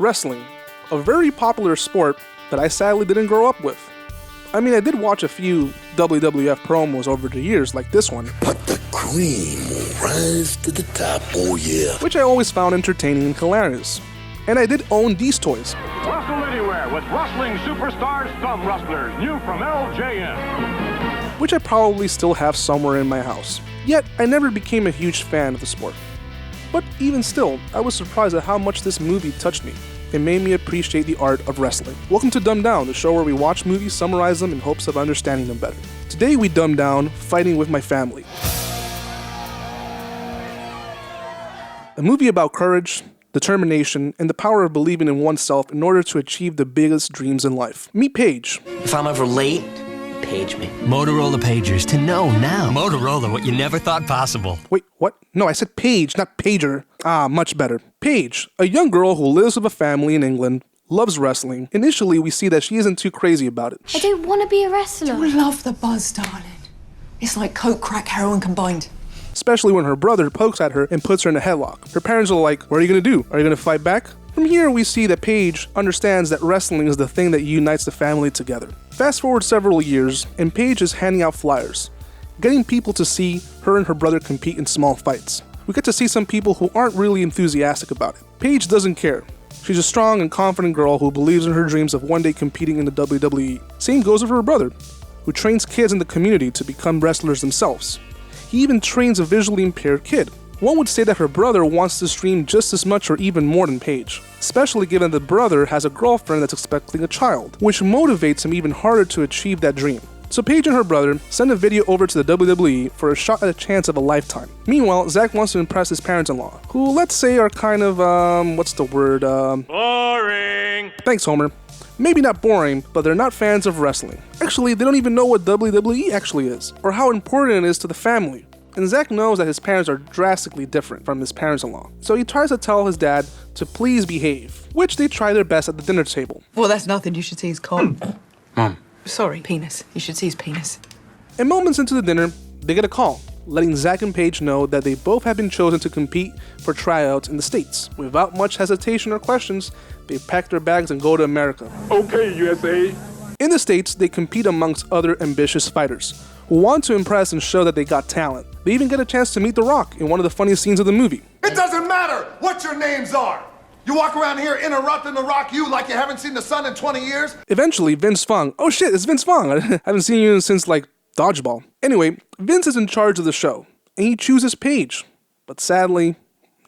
Wrestling, a very popular sport that I sadly didn't grow up with. I mean, I did watch a few WWF promos over the years, like this one. But the cream will rise to the top, oh yeah. Which I always found entertaining and hilarious. And I did own these toys. Wrestle anywhere with Wrestling Superstars Thumb Rustlers, new from LJN. Which I probably still have somewhere in my house. Yet, I never became a huge fan of the sport. But even still, I was surprised at how much this movie touched me. It made me appreciate the art of wrestling. Welcome to Dumb Down, the show where we watch movies, summarize them in hopes of understanding them better. Today we dumb down Fighting with My Family. A movie about courage, determination, and the power of believing in oneself in order to achieve the biggest dreams in life. Meet Paige. If I'm ever late, page me. Motorola pagers to know now. Motorola, what you never thought possible. Wait, what? No, I said Paige, not pager. Ah, much better. Paige, a young girl who lives with a family in England, loves wrestling. Initially, we see that she isn't too crazy about it. I don't want to be a wrestler. I love the buzz, darling. It's like coke, crack, heroin combined. Especially when her brother pokes at her and puts her in a headlock. Her parents are like, what are you gonna do? Are you gonna fight back? From here, we see that Paige understands that wrestling is the thing that unites the family together. Fast forward several years, and Paige is handing out flyers, getting people to see her and her brother compete in small fights. We get to see some people who aren't really enthusiastic about it. Paige doesn't care. She's a strong and confident girl who believes in her dreams of one day competing in the WWE. Same goes for her brother, who trains kids in the community to become wrestlers themselves. He even trains a visually impaired kid. One would say that her brother wants this dream just as much or even more than Paige, especially given that the brother has a girlfriend that's expecting a child, which motivates him even harder to achieve that dream. So Paige and her brother send a video over to the WWE for a shot at a chance of a lifetime. Meanwhile, Zack wants to impress his parents-in-law, who let's say are kind of, Boring! Thanks, Homer. Maybe not boring, but they're not fans of wrestling. Actually, they don't even know what WWE actually is, or how important it is to the family. And Zack knows that his parents are drastically different from his parents-in-law. So he tries to tell his dad to please behave, which they try their best at the dinner table. Well, that's nothing. You should see his cock. Mom. Sorry, penis. You should see his penis. And moments into the dinner, they get a call, letting Zack and Paige know that they both have been chosen to compete for tryouts in the States. Without much hesitation or questions, they pack their bags and go to America. Okay, USA. In the States, they compete amongst other ambitious fighters who want to impress and show that they got talent. They even get a chance to meet The Rock in one of the funniest scenes of the movie. It doesn't matter what your names are. You walk around here interrupting The Rock you like you haven't seen the sun in 20 years. Eventually, Vince Vaughn. Oh shit, it's Vince Vaughn. I haven't seen you since like Dodgeball. Anyway, Vince is in charge of the show, and he chooses Paige. But sadly,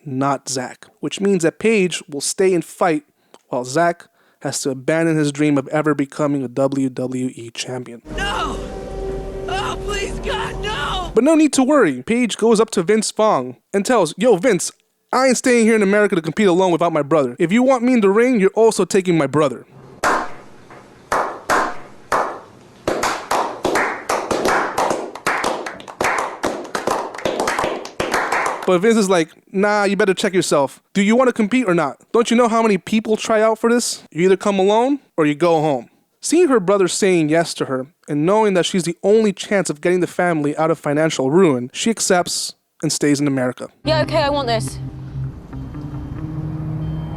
not Zack. Which means that Paige will stay and fight while Zack has to abandon his dream of ever becoming a WWE champion. No! Oh, please, God, no! But no need to worry. Paige goes up to Vince Vaughn and tells, yo, Vince, I ain't staying here in America to compete alone without my brother. If you want me in the ring, you're also taking my brother. But Vince is like, nah, you better check yourself. Do you want to compete or not? Don't you know how many people try out for this? You either come alone or you go home. Seeing her brother saying yes to her and knowing that she's the only chance of getting the family out of financial ruin, she accepts and stays in America. Yeah, okay, I want this.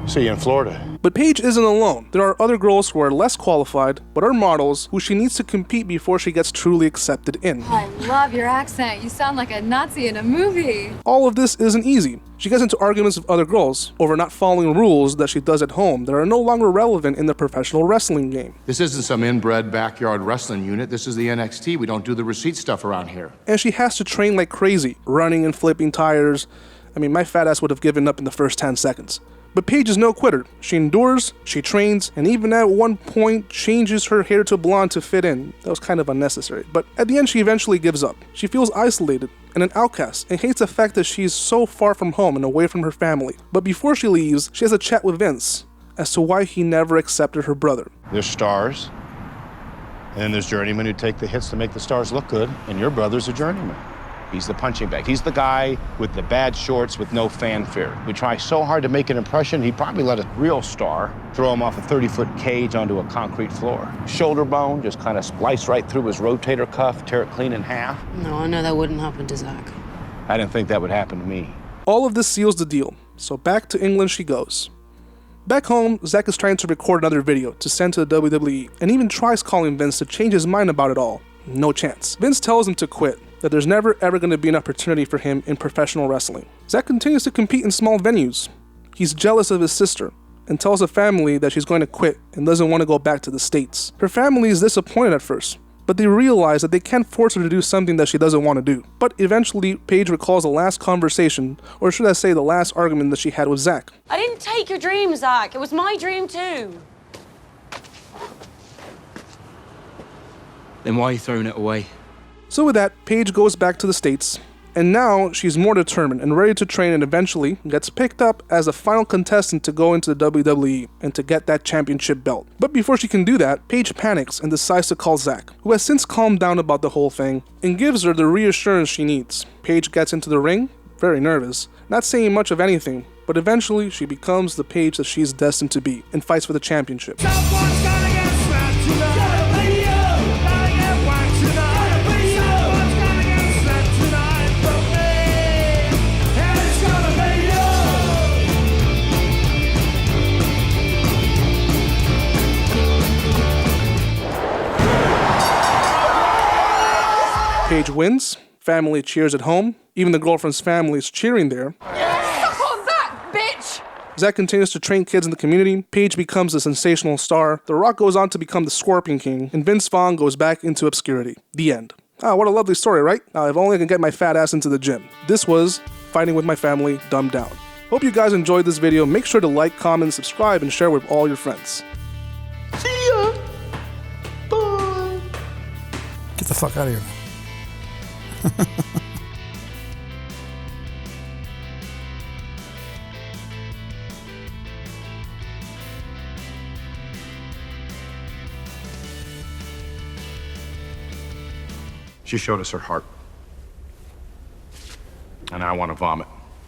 See you in Florida. But Paige isn't alone. There are other girls who are less qualified, but are models who she needs to compete before she gets truly accepted in. I love your accent. You sound like a Nazi in a movie. All of this isn't easy. She gets into arguments with other girls over not following rules that she does at home that are no longer relevant in the professional wrestling game. This isn't some inbred backyard wrestling unit. This is the NXT. We don't do the receipt stuff around here. And she has to train like crazy, running and flipping tires. I mean, my fat ass would have given up in the first 10 seconds. But Paige is no quitter. She endures, she trains, and even at one point changes her hair to blonde to fit in. That was kind of unnecessary. But at the end, she eventually gives up. She feels isolated and an outcast and hates the fact that she is so far from home and away from her family. But before she leaves, she has a chat with Vince as to why he never accepted her brother. There's stars, and then there's journeymen who take the hits to make the stars look good, and your brother's a journeyman. He's the punching bag. He's the guy with the bad shorts with no fanfare. We try so hard to make an impression, he'd probably let a real star throw him off a 30-foot cage onto a concrete floor. Shoulder bone just kind of splice right through his rotator cuff, tear it clean in half. No, I know that wouldn't happen to Zack. I didn't think that would happen to me. All of this seals the deal, so back to England she goes. Back home, Zack is trying to record another video to send to the WWE, and even tries calling Vince to change his mind about it all. No chance. Vince tells him to quit, that there's never ever going to be an opportunity for him in professional wrestling. Zack continues to compete in small venues. He's jealous of his sister, and tells the family that she's going to quit and doesn't want to go back to the States. Her family is disappointed at first, but they realize that they can't force her to do something that she doesn't want to do. But eventually, Paige recalls the last conversation, or should I say the last argument that she had with Zack. I didn't take your dream, Zack. It was my dream too. Then why are you throwing it away? So with that, Paige goes back to the States, and now she's more determined and ready to train, and eventually gets picked up as the final contestant to go into the WWE and to get that championship belt. But before she can do that, Paige panics and decides to call Zack, who has since calmed down about the whole thing and gives her the reassurance she needs. Paige gets into the ring, very nervous, not saying much of anything, but eventually she becomes the Paige that she's destined to be and fights for the championship. Paige wins, family cheers at home, even the girlfriend's family is cheering there. Suck on that, bitch! Zack continues to train kids in the community, Paige becomes a sensational star, The Rock goes on to become the Scorpion King, and Vince Vaughn goes back into obscurity. The end. Ah, what a lovely story, right? If only I can get my fat ass into the gym. This was Fighting with My Family, dumbed down. Hope you guys enjoyed this video. Make sure to like, comment, subscribe, and share with all your friends. See ya! Bye! Get the fuck out of here. She showed us her heart. And I want to vomit.